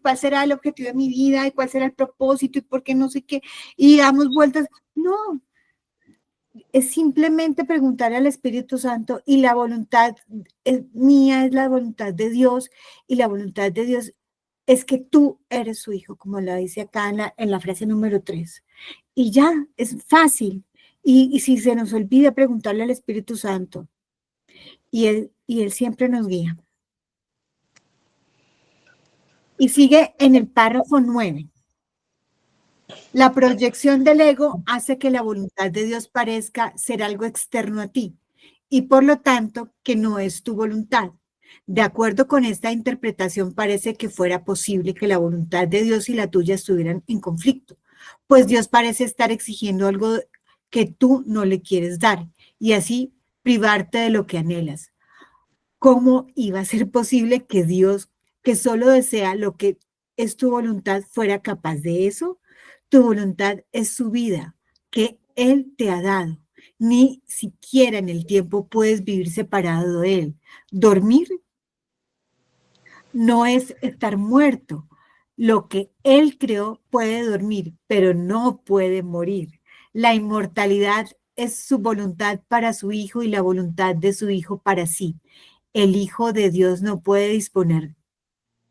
¿Cuál será el objetivo de mi vida y cuál será el propósito y por qué no sé qué? Y damos vueltas. No, es simplemente preguntar al Espíritu Santo y la voluntad mía es la voluntad de Dios y la voluntad de Dios es que tú eres su hijo, como lo dice acá en la frase número 3. Y ya, es fácil. Y si se nos olvida preguntarle al Espíritu Santo, y él siempre nos guía. Y sigue en el párrafo 9. La proyección del ego hace que la voluntad de Dios parezca ser algo externo a ti y por lo tanto que no es tu voluntad. De acuerdo con esta interpretación, parece que fuera posible que la voluntad de Dios y la tuya estuvieran en conflicto, pues Dios parece estar exigiendo algo que tú no le quieres dar y así privarte de lo que anhelas. ¿Cómo iba a ser posible que Dios, que solo desea lo que es tu voluntad, fuera capaz de eso? Tu voluntad es su vida, que Él te ha dado. Ni siquiera en el tiempo puedes vivir separado de Él. Dormir no es estar muerto. Lo que Él creó puede dormir, pero no puede morir. La inmortalidad es su voluntad para su Hijo y la voluntad de su Hijo para sí. El Hijo de Dios no puede disponer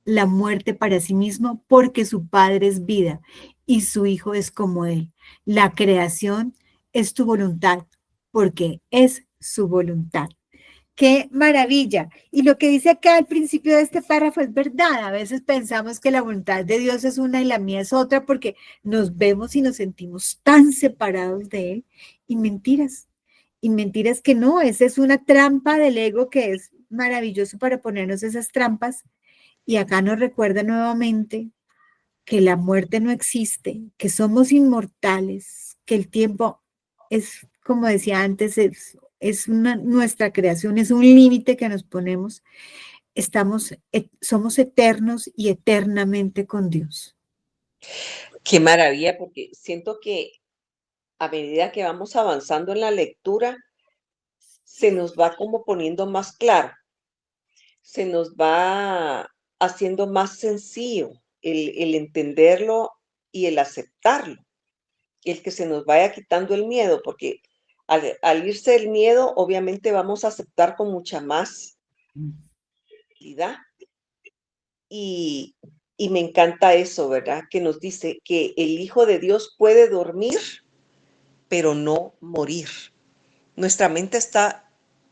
la muerte para sí mismo porque su Padre es vida y su Hijo es como Él. La creación es tu voluntad porque es su voluntad. ¡Qué maravilla! Y lo que dice acá al principio de este párrafo es verdad. A veces pensamos que la voluntad de Dios es una y la mía es otra porque nos vemos y nos sentimos tan separados de Él. Y mentiras. Y mentiras que no, esa es una trampa del ego que es maravilloso para ponernos esas trampas. Y acá nos recuerda nuevamente que la muerte no existe, que somos inmortales, que el tiempo es, como decía antes, nuestra creación, es un límite que nos ponemos. Somos eternos y eternamente con Dios. Qué maravilla, porque siento que a medida que vamos avanzando en la lectura, se nos va como poniendo más claro, se nos va haciendo más sencillo el entenderlo y el aceptarlo, el que se nos vaya quitando el miedo, porque al irse el miedo, obviamente vamos a aceptar con mucha más facilidad. Y, y me encanta eso, ¿verdad? Que nos dice que el Hijo de Dios puede dormir, pero no morir. Nuestra mente está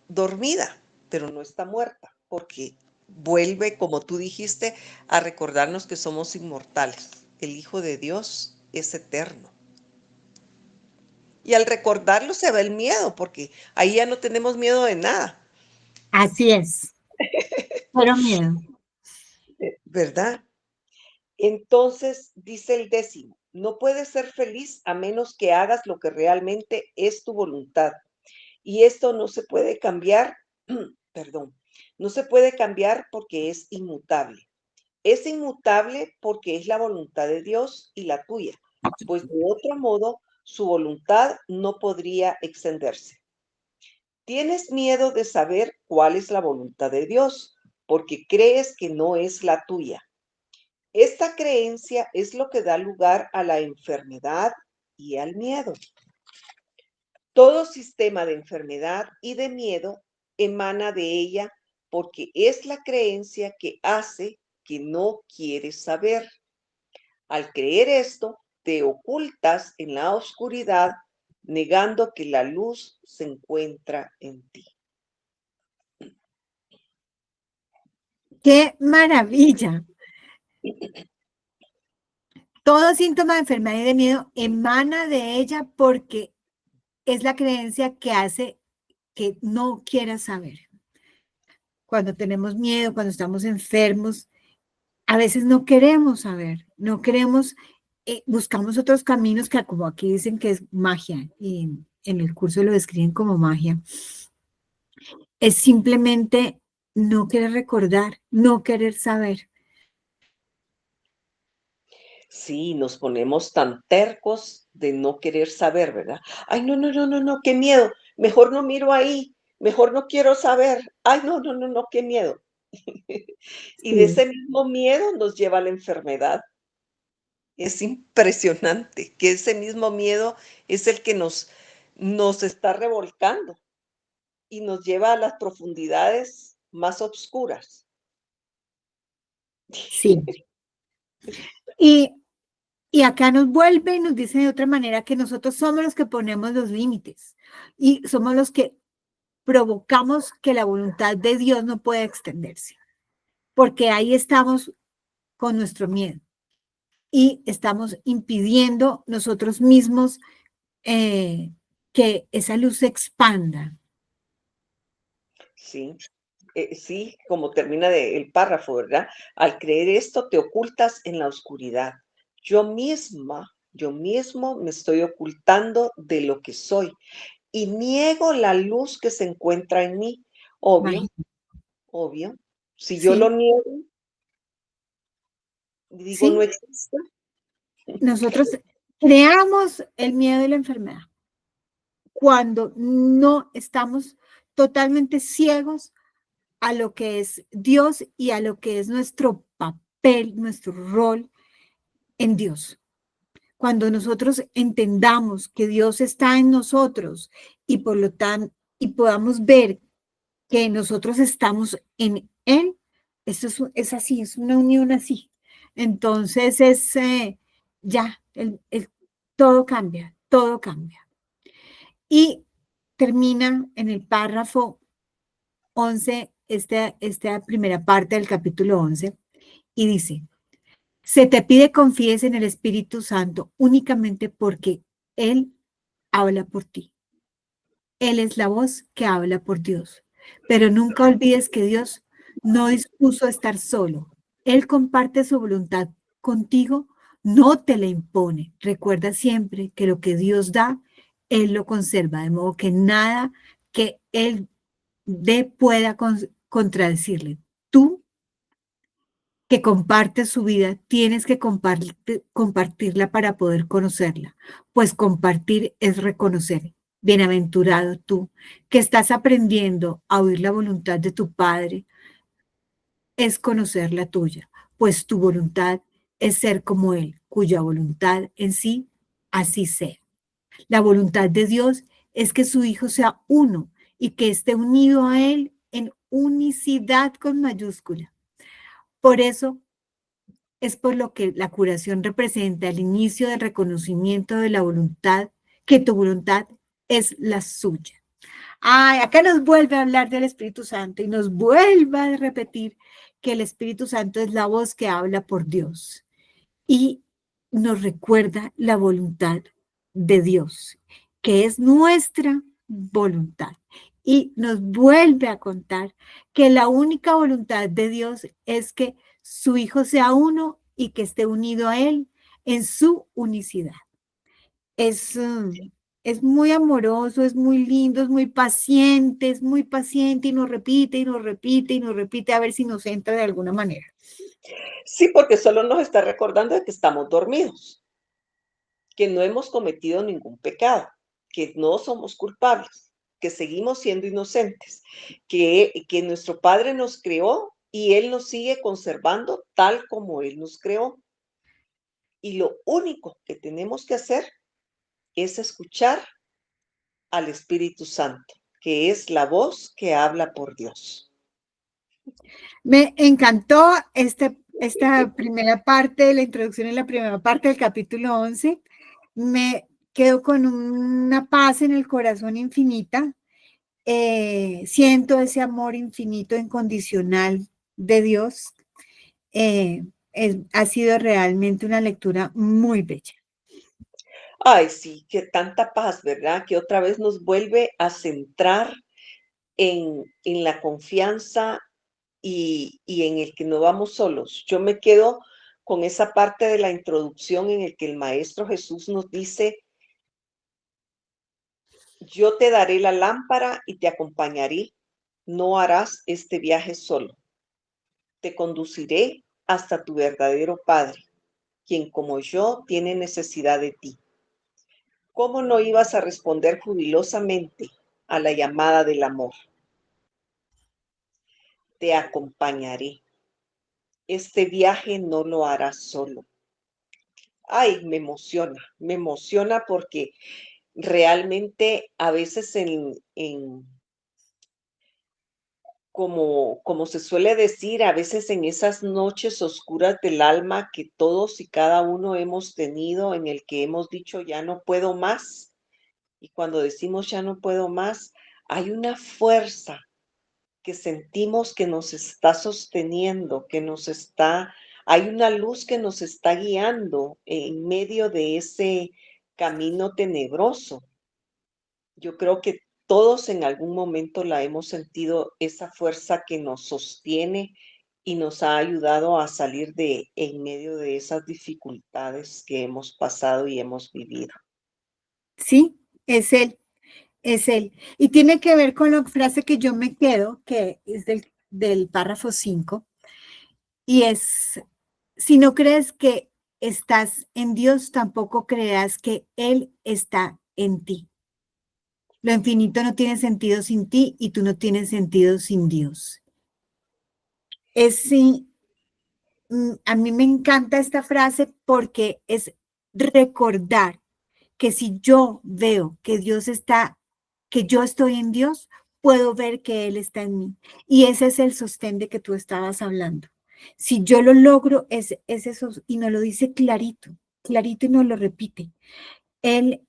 dormida, pero no está muerta, porque vuelve, como tú dijiste, a recordarnos que somos inmortales. El Hijo de Dios es eterno. Y al recordarlo se va el miedo, porque ahí ya no tenemos miedo de nada. Así es. Pero miedo. ¿Verdad? Entonces, dice el 10, no puedes ser feliz a menos que hagas lo que realmente es tu voluntad. Y esto no se puede cambiar, perdón, no se puede cambiar porque es inmutable. Es inmutable porque es la voluntad de Dios y la tuya, pues de otro modo su voluntad no podría extenderse. Tienes miedo de saber cuál es la voluntad de Dios, porque crees que no es la tuya. Esta creencia es lo que da lugar a la enfermedad y al miedo. Todo sistema de enfermedad y de miedo emana de ella porque es la creencia que hace que no quieres saber. Al creer esto, te ocultas en la oscuridad, negando que la luz se encuentra en ti. ¡Qué maravilla! Todo síntoma de enfermedad y de miedo emana de ella porque es la creencia que hace que no quieras saber. Cuando tenemos miedo, cuando estamos enfermos, a veces no queremos saber, no queremos, buscamos otros caminos que como aquí dicen que es magia, y en el curso lo describen como magia. Es simplemente no querer recordar, no querer saber. Sí, nos ponemos tan tercos de no querer saber, ¿verdad? Ay, no, no, no, no, no, qué miedo. Mejor no miro ahí, mejor no quiero saber. Ay, no, no, no, no, qué miedo. Y de Sí, ese mismo miedo nos lleva a la enfermedad. Es impresionante que ese mismo miedo es el que nos está revolcando y nos lleva a las profundidades más oscuras. sí. Y, y acá nos vuelve y nos dice de otra manera que nosotros somos los que ponemos los límites y somos los que provocamos que la voluntad de Dios no pueda extenderse, porque ahí estamos con nuestro miedo y estamos impidiendo nosotros mismos que esa luz se expanda. Sí, sí, como termina el párrafo, ¿verdad? Al creer esto, te ocultas en la oscuridad. Yo mismo me estoy ocultando de lo que soy y niego la luz que se encuentra en mí. Obvio, Imagínate. obvio. Si yo lo Sí, niego, digo no sí, existe. nosotros creamos el miedo y la enfermedad cuando no estamos totalmente ciegos a lo que es Dios y a lo que es nuestro papel, nuestro rol en Dios. Cuando nosotros entendamos que Dios está en nosotros y por lo tanto, y podamos ver que nosotros estamos en Él, eso es así, es una unión así. Entonces es ya, todo cambia, todo cambia. Y termina en el párrafo 11, esta primera parte del capítulo 11, y dice, se te pide confíes en el Espíritu Santo únicamente porque Él habla por ti. Él es la voz que habla por Dios. Pero nunca olvides que Dios no dispuso estar solo. Él comparte su voluntad contigo, no te la impone. Recuerda siempre que lo que Dios da, Él lo conserva, de modo que nada que Él dé pueda contradecirle. Tú que compartes su vida, tienes que compartirla para poder conocerla, pues compartir es reconocer. Bienaventurado tú, que estás aprendiendo a oír la voluntad de tu Padre, es conocer la tuya, pues tu voluntad es ser como Él, cuya voluntad en sí así sea. La voluntad de Dios es que su Hijo sea uno y que esté unido a Él en unicidad con mayúscula. Por eso es por lo que la curación representa el inicio del reconocimiento de la voluntad, que tu voluntad es la suya. Ay, acá nos vuelve a hablar del Espíritu Santo y nos vuelve a repetir que el Espíritu Santo es la voz que habla por Dios y nos recuerda la voluntad de Dios, que es nuestra voluntad. Y nos vuelve a contar que la única voluntad de Dios es que su Hijo sea uno y que esté unido a Él en su unicidad. Es, es muy amoroso, es muy lindo, es muy paciente y nos repite y nos repite y nos repite a ver si nos entra de alguna manera. Sí, porque solo nos está recordando de que estamos dormidos, que no hemos cometido ningún pecado, que no somos culpables, que seguimos siendo inocentes, que nuestro Padre nos creó y Él nos sigue conservando tal como Él nos creó. Y lo único que tenemos que hacer es escuchar al Espíritu Santo, que es la voz que habla por Dios. Me encantó esta primera parte de la introducción en la primera parte del capítulo 11. Me quedo con una paz en el corazón infinita. Siento ese amor infinito, incondicional de Dios. Ha sido realmente una lectura muy bella. Ay, sí, que tanta paz, ¿verdad? Que otra vez nos vuelve a centrar en la confianza y en el que no vamos solos. Yo me quedo con esa parte de la introducción en el que el Maestro Jesús nos dice, yo te daré la lámpara y te acompañaré, no harás este viaje solo, te conduciré hasta tu verdadero Padre, quien como yo tiene necesidad de ti. ¿Cómo no ibas a responder jubilosamente a la llamada del amor? Te acompañaré. Este viaje no lo harás solo. Ay, me emociona porque realmente a veces como se suele decir, a veces en esas noches oscuras del alma que todos y cada uno hemos tenido, en el que hemos dicho ya no puedo más, y cuando decimos ya no puedo más, hay una fuerza que sentimos que nos está sosteniendo, hay una luz que nos está guiando en medio de ese camino tenebroso. Yo creo que todos en algún momento la hemos sentido, esa fuerza que nos sostiene y nos ha ayudado a salir de en medio de esas dificultades que hemos pasado y hemos vivido. Sí, es Él, es Él. Y tiene que ver con la frase que yo me quedo, que es del párrafo 5, y es, si no crees que estás en Dios, tampoco creas que Él está en ti. Lo infinito no tiene sentido sin ti y tú no tienes sentido sin Dios. Sí, a mí me encanta esta frase porque es recordar que si yo veo que Dios está, que yo estoy en Dios, puedo ver que Él está en mí. Y ese es el sostén de que tú estabas hablando. Si yo lo logro, es eso, y nos lo dice clarito, clarito y nos lo repite. Él,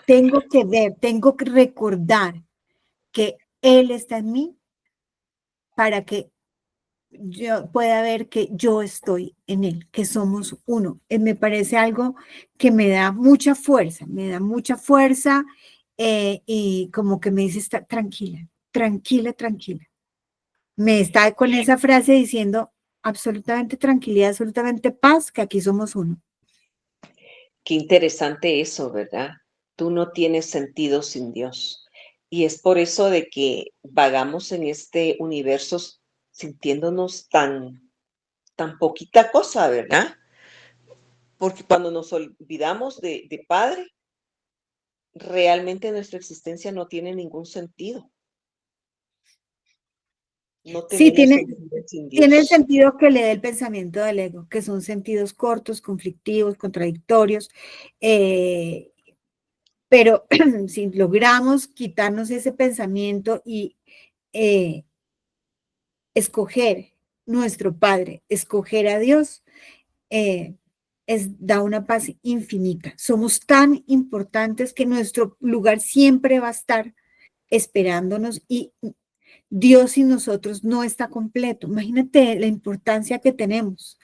tengo que ver, tengo que recordar que Él está en mí para que yo pueda ver que yo estoy en Él, que somos uno. Me parece algo que me da mucha fuerza y como que me dice, está tranquila, tranquila, tranquila. Me está con esa frase diciendo absolutamente tranquilidad, absolutamente paz, que aquí somos uno. Qué interesante eso, ¿verdad? Tú no tienes sentido sin Dios. Y es por eso de que vagamos en este universo sintiéndonos tan poquita cosa, ¿verdad? Porque cuando nos olvidamos de Padre, realmente nuestra existencia no tiene ningún sentido. No Sí, tenemos una vida sin tiene el Dios. sentido que le dé el pensamiento del ego, que son sentidos cortos, conflictivos, contradictorios, eh, pero si logramos quitarnos ese pensamiento y eh, escoger nuestro Padre, escoger a Dios, eh, da una paz infinita. Somos tan importantes que nuestro lugar siempre va a estar esperándonos y Dios sin nosotros no está completo. Imagínate la importancia que tenemos.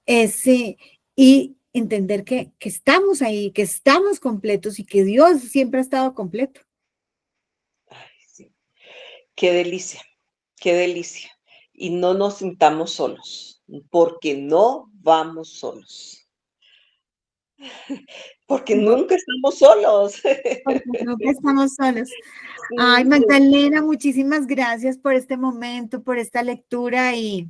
Ese, y entender que estamos ahí, que estamos completos y que Dios siempre ha estado completo. Ay, sí. Qué delicia, qué delicia. Y no nos sintamos solos, porque no vamos solos, porque No, nunca estamos solos. porque nunca estamos solos. Ay, Sí, Magdalena, muchísimas gracias por este momento, por esta lectura y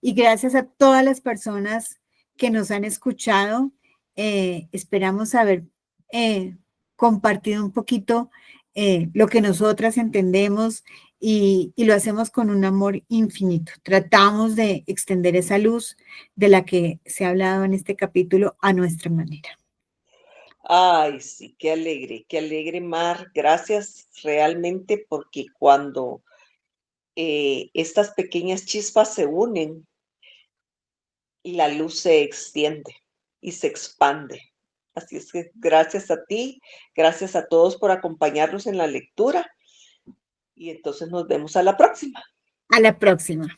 gracias a todas las personas que nos han escuchado. Esperamos haber eh, compartido un poquito lo que nosotras entendemos y lo hacemos con un amor infinito. Tratamos de extender esa luz de la que se ha hablado en este capítulo a nuestra manera. ay, sí, qué alegre, Mar. Gracias realmente porque cuando estas pequeñas chispas se unen, la luz se extiende y se expande. Así es que gracias a ti, gracias a todos por acompañarnos en la lectura y entonces nos vemos a la próxima. A la próxima.